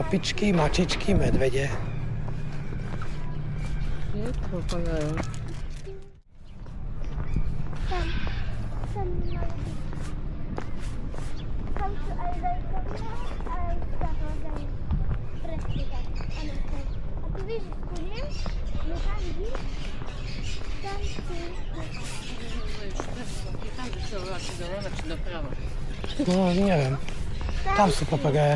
Opičky, mačičky, medvede. Je to úplne. Tam sú aj lajkovia, aj zahodajú. Presne tak. Áno, tak. A tu víš, kuriem, no tam vidíš, tam sú. Tam, že čo, či doľava, či doprava. No, neviem. Tam sú papagáje.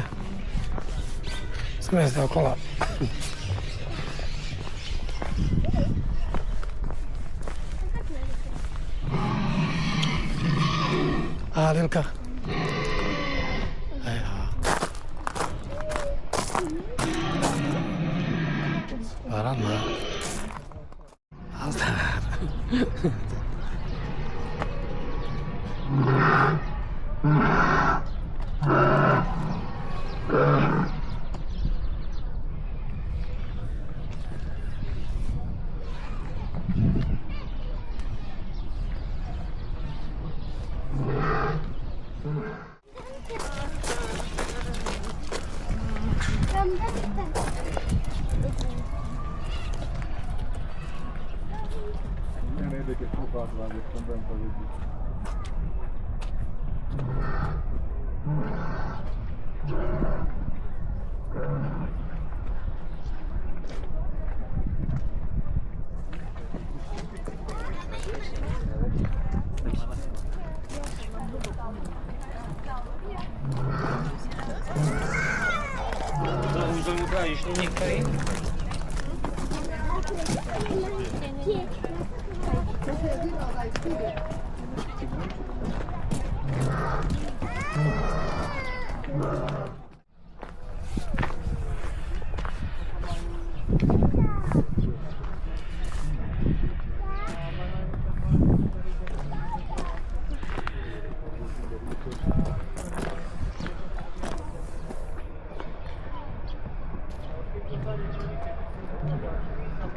Sme zde okolo. Aha, Lilka. Paradná. Nazdar. Nejde, keď pochádza, že som budem to vidieť. Už do Jutra išli niektorí?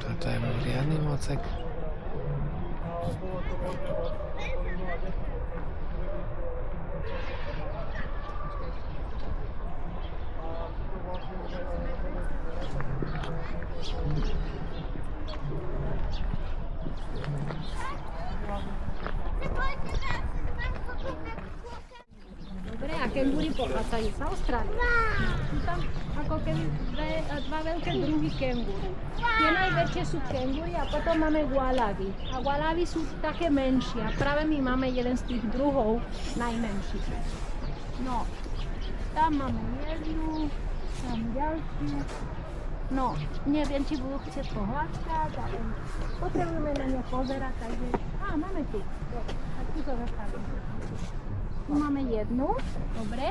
Toto je riadny mocek. Dobre, a kengúry pochádzajú z Austrálie. Sú tam ako keby dva veľké druhy kengúry. Tie najväčšie sú kengúry a potom máme gualavy. A gualavy sú také menšie a práve my máme jeden z tých druhov najmenších. No, tam máme jednu, tam ďalšiu. No, neviem, či budú chcieť pohľadkať, ale potrebujeme na ne pozerať, takže... Máme tu. Tak tu to zastavím. Tu máme jednu, dobre.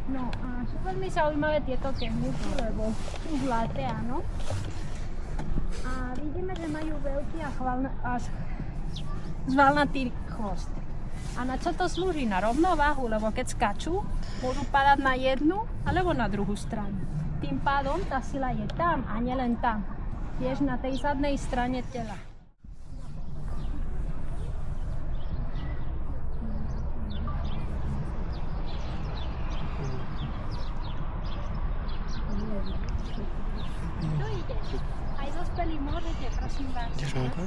No a sú veľmi zaujímavé tieto kengúry, lebo sú zlaté, áno. A vidíme, že majú veľký a zvalnatý chvost. A na čo to slúži? Na rovnováhu, lebo keď skačú, môžu padať na jednu alebo na druhú stranu. Tým pádom tá sila je tam a nielen tam. Tiež na tej zadnej strane tela. Tu ide. Aj zospelí môžete, prosím vás. Ideš, mamka?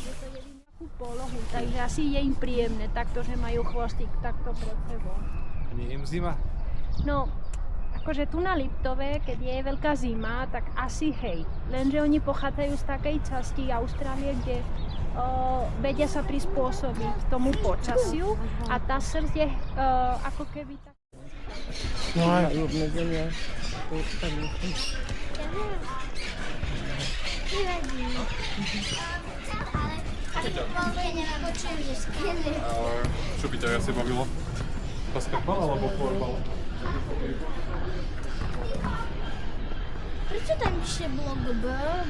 Je to jedinú polohu, takže asi je im príjemné takto, že majú chvostík takto pred sebou. Nie im zima? No, akože tu na Liptove, keď je veľká zima, tak asi hej. Lenže oni pochádzajú z takej časti Austrálie, kde vedia sa prispôsobiť tomu počasiu a tá srdc je ako keby tak... No aj. Majú obmedzenia. Tak Nevadí. Počujem, že skvelé. Čo by ťa asi bavilo? Basketbal alebo florbal? Prečo tam píše blok B,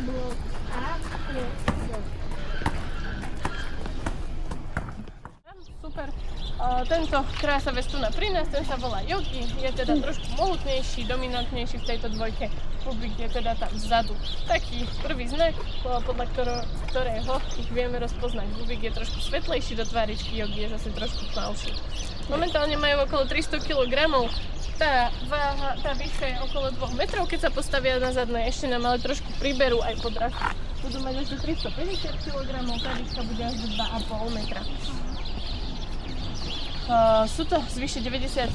blok A, blok C? Super. Tento krása vestuna pri nás, ten sa volá Yogi, je teda trošku mohutnejší, dominantnejší v tejto dvojke. Bubík je teda tam vzadu. Taký prvý znak, podľa ktorého ich vieme rozpoznať. Bubík je trošku svetlejší do tváričky, Yogi je zase trošku tmavší. Momentálne majú okolo 300 kg. Tá výška je okolo 2 metrov, keď sa postavia na zadné, ešte nám ale trošku priberú aj podrast. Budú mať až do 350 kg, tá výška bude až do 2,5 metra. Sú to zvyše 90%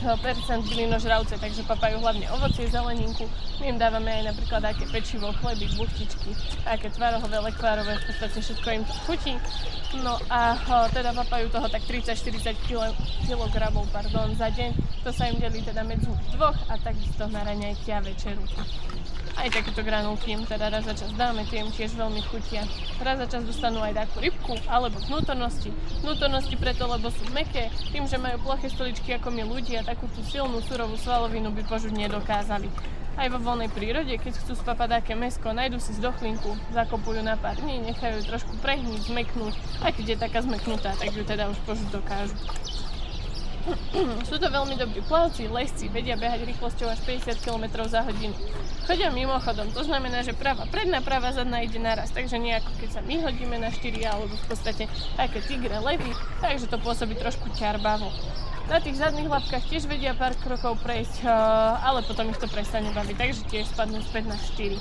bylinožravce, takže papajú hlavne ovocie, zeleninku. My im dávame aj napríklad aké pečivo, chleby, buchtičky, aké tvarohové, lekvárové, v podstate všetko im to chutí. No a teda papajú toho tak 30-40 kg za deň. To sa im delí teda medzi dvoch a takisto na raňajky a večeru. Aj takéto granulky im teda raz za čas dáme, tie im tiež veľmi chutia. Raz za čas dostanú aj takú rybku alebo vnútornosti. Vnútornosti preto, lebo sú mäkké, tým, že majú ploché stoličky ako my ľudia, takú tú silnú surovú svalovinu by požuť nedokázali. Aj vo voľnej prírode, keď chcú spapať také mäsko, nájdu si zdochlinku, zakopujú na pár dní, nechajú ju trošku prehniť, zmeknúť, a keď je taká zmeknutá, tak ju teda už požuť dokážu. Sú to veľmi dobrí plavci, lesci, vedia behať rýchlosťou až 50 km za hodinu. Chodia mimochodom, to znamená, že práva predná, práva zadná ide naraz, takže nejako keď sa my hodíme na 4 alebo v podstate také tigre, levy, takže to pôsobí trošku ťarbavo. Na tých zadných labkách tiež vedia pár krokov prejsť, ale potom ich to prestane baviť, takže tiež spadnú späť na 4.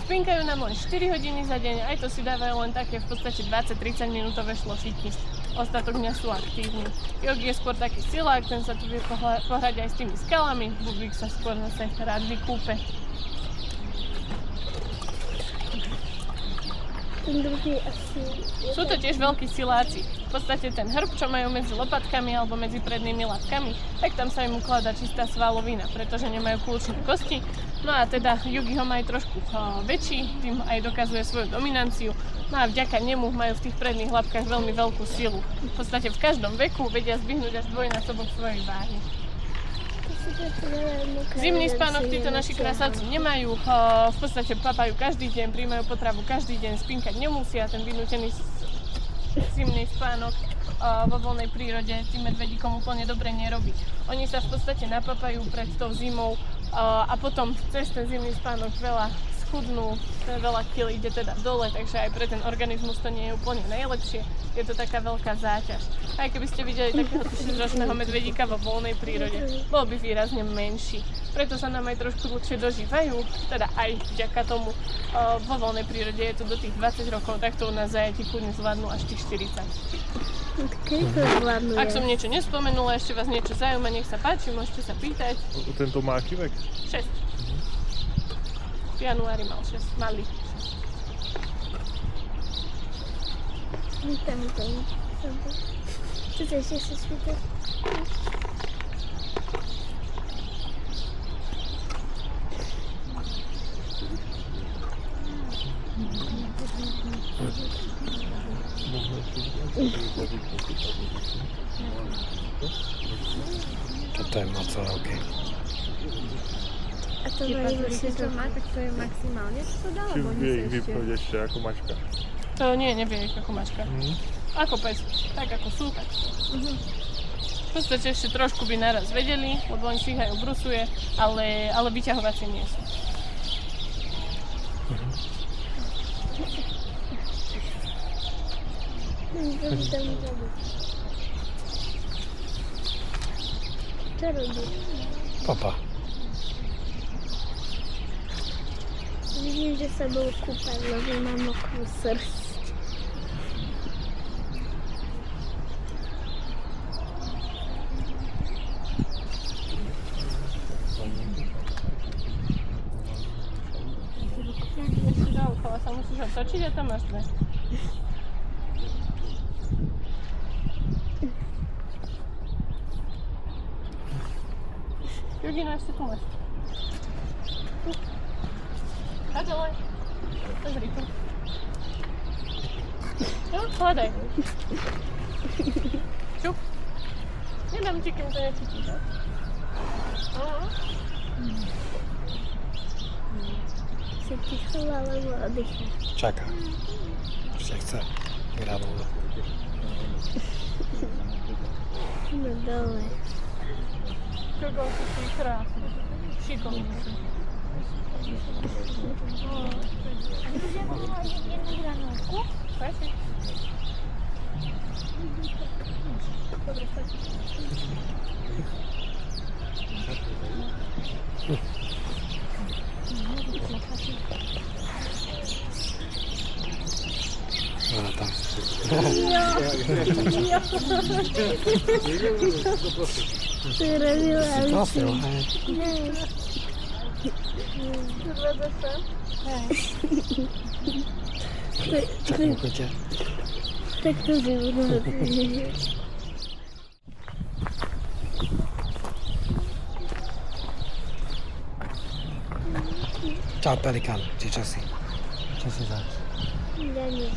Spinkajú nám len 4 hodiny za deň, aj to si dávajú len také v podstate 20-30 minútové šlofíky. Ostatok dňa sú aktívni. Yogi je skôr taký silák, ten sa tu vie pohrať aj s tými skalami, Bubík sa skôr zase rád vykúpe. Sú to tiež veľkí siláci. V podstate ten hrb, čo majú medzi lopatkami alebo medzi prednými labkami, tak tam sa im ukladá čistá svalovina, pretože nemajú kľúčne kosti. No a teda Yogi ho majú trošku väčší, tým aj dokazuje svoju dominanciu. No a vďaka nemu majú v tých predných labkách veľmi veľkú silu. V podstate v každom veku vedia zdvihnúť až dvojnásobok svojej váhy. Zimný spánok títo naši krásavci nemajú, v podstate papajú každý deň, príjmajú potravu každý deň, spínkať nemusia, ten vynútený zimný spánok vo voľnej prírode tým medvedíkom úplne dobre nerobí. Oni sa v podstate napapajú pred tou zimou a potom cez ten zimný spánok veľa schudnú, veľa kil ide teda dole, takže aj pre ten organizmus to nie je úplne najlepšie. Je to taká veľká záťaž. Aj keby ste videli takého 6-ročného medvedíka vo voľnej prírode, bol by výrazne menší. Preto sa nám aj trošku dlhšie dožívajú, teda aj vďaka tomu vo voľnej prírode je to do tých 20 rokov, tak to u nás zajatí kľudne zvládnu až tých 40. Ak som niečo nespomenula, ešte vás niečo zaujíma, nech sa páči, môžete sa pýtať. Tento má aký vek? 6. V januári mal 6, malý. Vítam. Chcete ešte sa spýtať? Toto je moc veľké. A to majú vlastne to má, tak to je maximálne, čo to dá, Či lebo oni vie sa ich ešte... vypnúť ešte ako mačka? To nie, nevie ich ako mačka. Ako pes, tak ako sú, tak. V podstate ešte trošku by naraz vedeli, lebo oni si ich aj obrusuje, ale vyťahovacie nie sú. Čo robí? Papa. Vidím, že sa bol kúpať, lebo má mokrú srst. Dookola sa musíš otočiť a tam máš dve. Jugino, ešte tu máš. A dole. Pozri tu. No, hľadaj. Čup. Nedám ti, kým to nechytíš. Si ticho, alebo oddychá. Čaká. Ešte chce. Gradovať. No dole. Koľko si si krásne. Šikovný si. Môžeme mať jednu granátku? Páči. Dobre, stačí. Ona tam. To je robila Prosil, hej. Zvedeš sa? Čakám chuťa. Tak to si budú. Čau, pelikán. Čo si? Čo si zač? Ja neviem.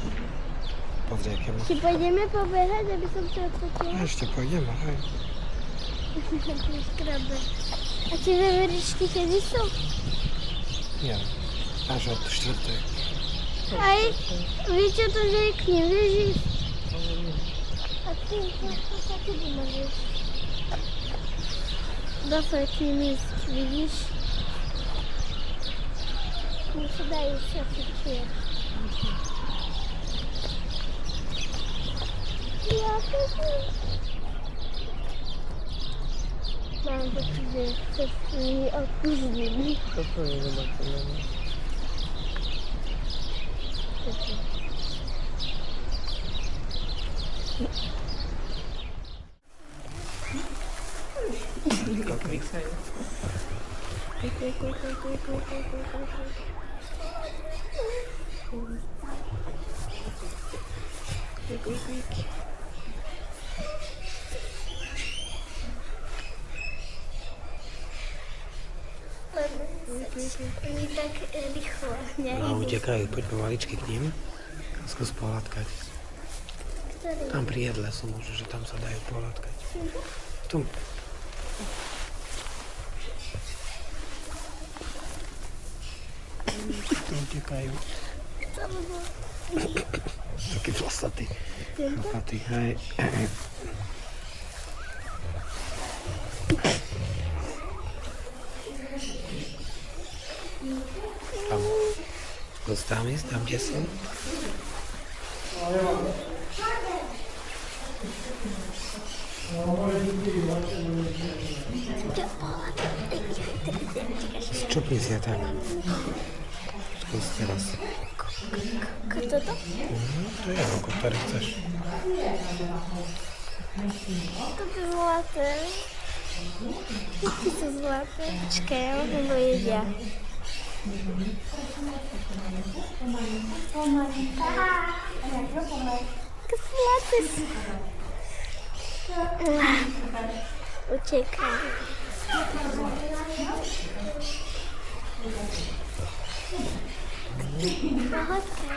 Pozri, aké má. Či pôjdeme pobehať, aby som to odfočila? Ešte pôjdeme, hej. Skrabe. A tie veveričky kedy sú? Nie. Až od 4. Aj, víš čo to řekni, vieš? A ty, to sa kedy môžeš? Do taký míst, vidíš? Mi sa dajú šafičie. Ja to som. Mám pocit, že sa mi odpúzdili. Toto je zobačené. Oni tak rýchlo, No, utekajú. Poď pomaličky k ním. Skús pohľadkať. Ktorý? Tam pri jedle sú možno, že tam sa dajú pohľadkať. Tu. Tu utekajú. Taký vlasatý. Chlapatý, hej. Tam. Skús tam ísť, tam, kde sú. Čupni si ja tak. Skús teraz. Kto to? To je oko, ktoré chceš. Toto je zlaté. Ty sú zlaté. Počkaj, ja možno to jedia. Ako zlaté sú. Utekaj. Pohodka.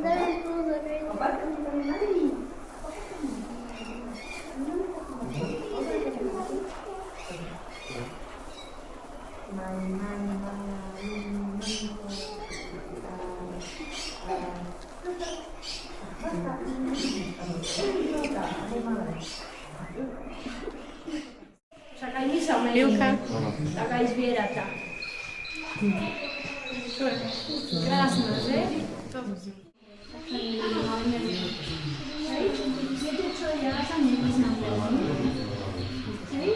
Daj pozor. Však aj my sa meníme. Ivka. Tak aj zvieratá. Krásne, že? Viete čo, ja sa nevyznám veľmi. Hej?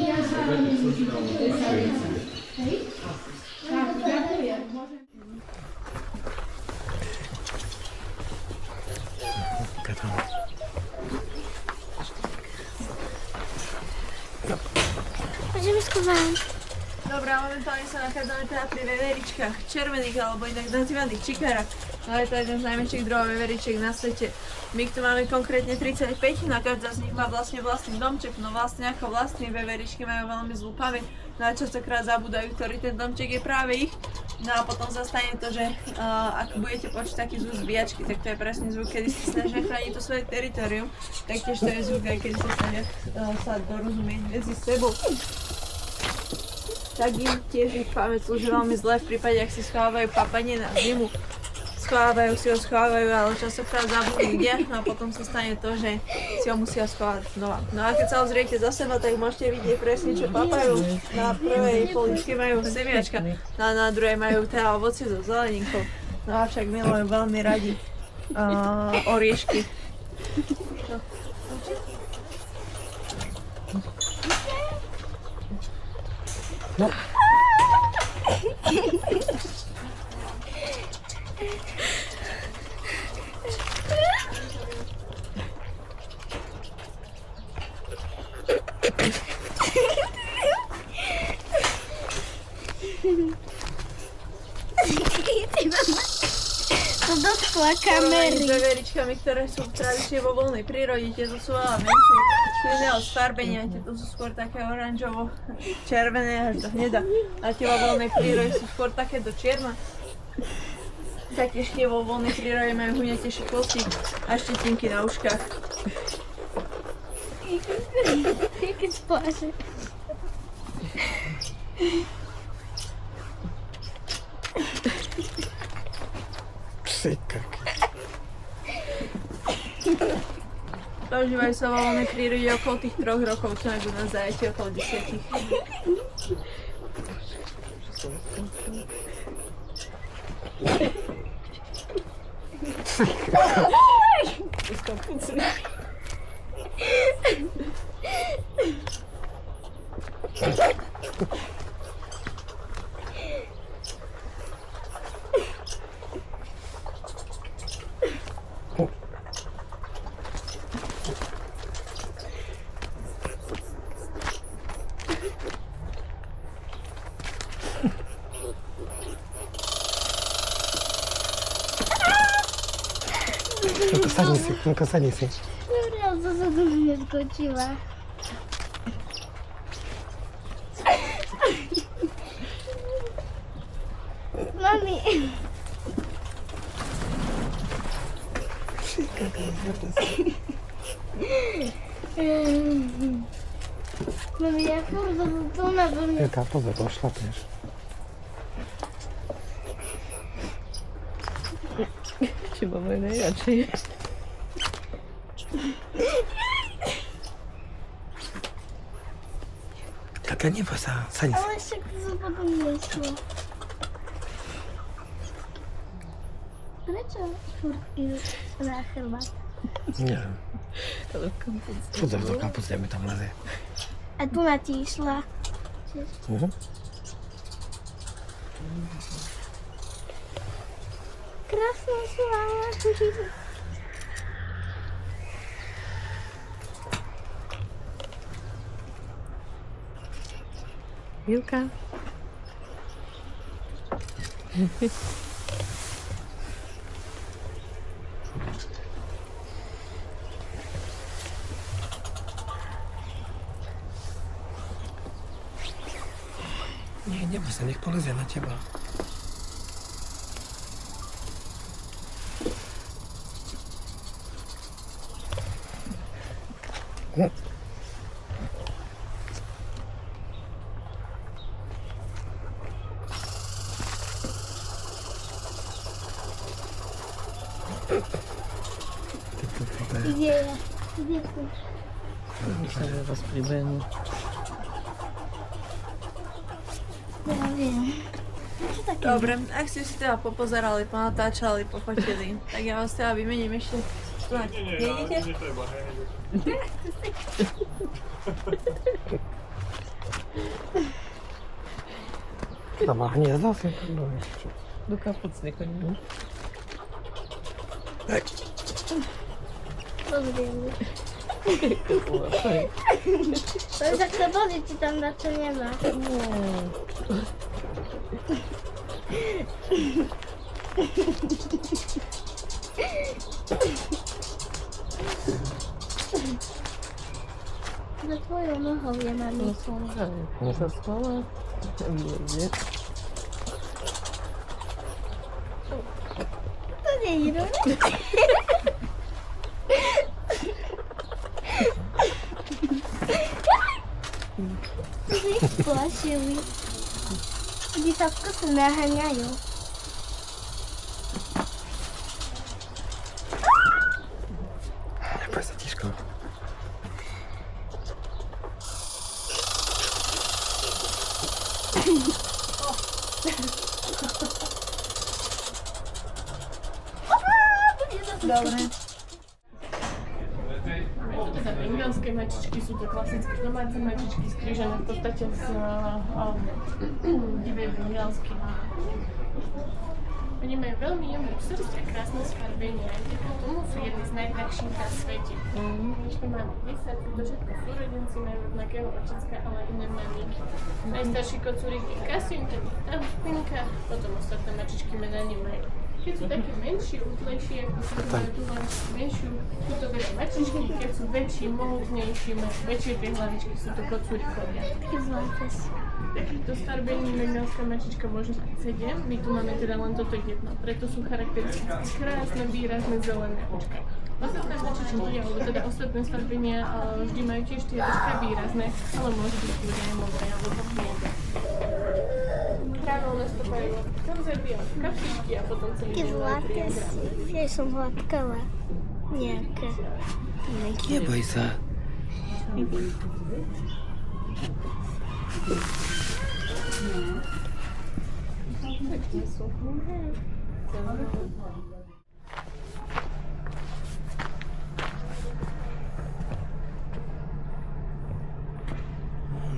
Ja sa nevyznám. Hej? Tak, ďakujem. Tam. že mi schowałam. Dobra, momentálne sa nachádzame teda pri veveričkách červených alebo inak nazývaných čikárach. No je to jeden z najmenších druhov veveričiek na svete. My tu máme konkrétne 35, na každá z nich má vlastne vlastný domček, no vlastne ako vlastní veveričky majú veľmi zlú pamäť. No a častokrát zabúdajú, ktorý ten domček je práve ich. No a potom sa stane to, že ak budete počuť taký zvuk zbíjačky, tak to je presne zvuk, kedy sa snažia chrániť to svoje teritorium. Taktiež to je zvuk, aj kedy sa snažia sa dorozumieť medzi sebou. Tak im tiež ich pamäť slúži veľmi zle v prípade, ak si schovávajú papanie na zimu. Schovávajú, ale častokrát zabudnú kde, no a potom sa stane to, že si ho musia schovať znova. No a keď sa obzriete za seba, tak môžete vidieť presne, čo papajú. Na prvej poličke majú semiačka, no a na druhej majú teda ovocie so zeleninkou. No avšak milujem veľmi radi oriešky. No. To dotkla kamery. S veveričkami, ktoré sú tradične vo voľnej prírode, tieto sú veľa menšie. Tu iného sfarbenia, tieto sú skôr také oranžovo-červené až do hneda. A tie vo voľnej prírode sú skôr také do čierna. Taktiež tie vo voľnej prírode majú huňatejšie kosti a štetinky na uškách. Jakie spłasze. Psy kaký. Dožívajú sa vo voľnej prírode okolo tých 3 rokov, čo majú na zajatie okolo 10. No sadni si. Dobra, co za dużo mnie skoczyła. Mami. Mami, ja kurde, to na pewno. Jaka poza to szlapiesz. Chyba moje najraczej. Taka nie poza, sadni si. Ale jeszcze co potem jeszcze. Dlaczego czwórki na herbatę? Nie wiem. Ale w kampus. Poza do kampus dajmy tam razy. A tu na ci szła. Mhm. Krasna słała. Milka. Nie bój się, niech polezie na ciebie. No. Gdzie? Gdzie tu? Myślę, was pribędę. Ja wiem. Co takie? Dobre, ak ste si teda popozerali, ponatáčali, pofotili, tak ja vás teda vymením ešte. Jedete? To má hniezdo? Do kapuc nie chodzi. Co zrobimy? To jest jak to dowie, czy tam na co nie ma. Za twoją nochą je mam. Nie zaspała? Nie. To nie idę. Spłasiły. Dzieciątko się nachaniają. Nie pasa ciszko. Dobre. Te węgierskie mačičky sú to klasické domáce mačičky skrížené v podstate z divej bengalskej. Oni majú veľmi jemnú srst a krásne sfarbenie. Vďaka tomu sú jedni z najdrahších na svete. Myšky máme 10, to všetko súrodenci, majú rovnakého očecka, ale iné mamiky. Najstarší kocúrik je Kasim, ten je tam spinka, potom ostatné mačičky mená nemajú. Keď sú také menšie, útlejšie, ako sú majú tu len menšiu, sú to veľa mačičky, keď sú väčší, mohutnejší, majú väčšie tie hlavičky, sú to kocúrikovia. Takie złote są. Takýchto starbení bengálska mačička môže mať 7, my tu máme teda len toto jedno, preto sú charakteristické krásne, výrazné zelené očka. Ostatné mačičky, alebo teda ostatné starbenia vždy majú tiež tie očka výrazné, ale môže byť ľudia aj modré alebo hniedé. Ráno nastúpajú konzervy, kapsičky a potom celý Takie deň len złote są. Nie są gładkowe. Nie, Nie boj się. Takie sú.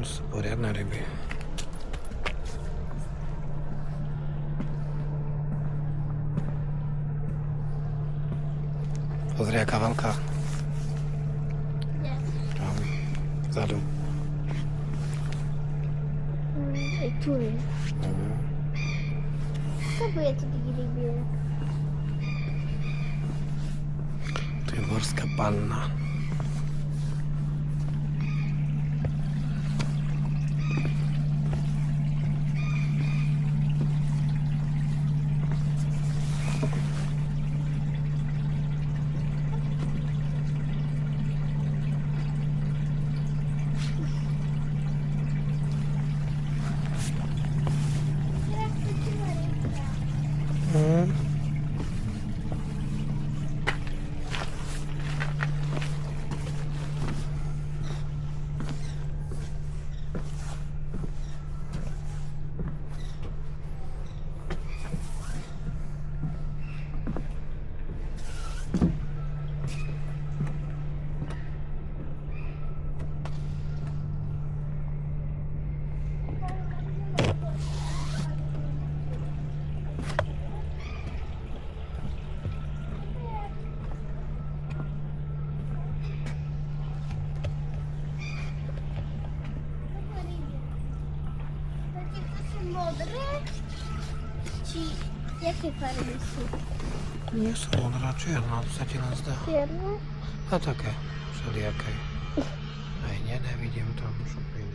Sú poriadne ryby. Pozri, aká veľká. Tam, vzadu. I tu jest. Co by je tu taki rybie? To je morská panna. Modre? Ci jakie farby są? Nie sú modrá, čierna, to sa ti len zdá. Pierne? A také, všelijaké. Aj nevidím tam, čo príde.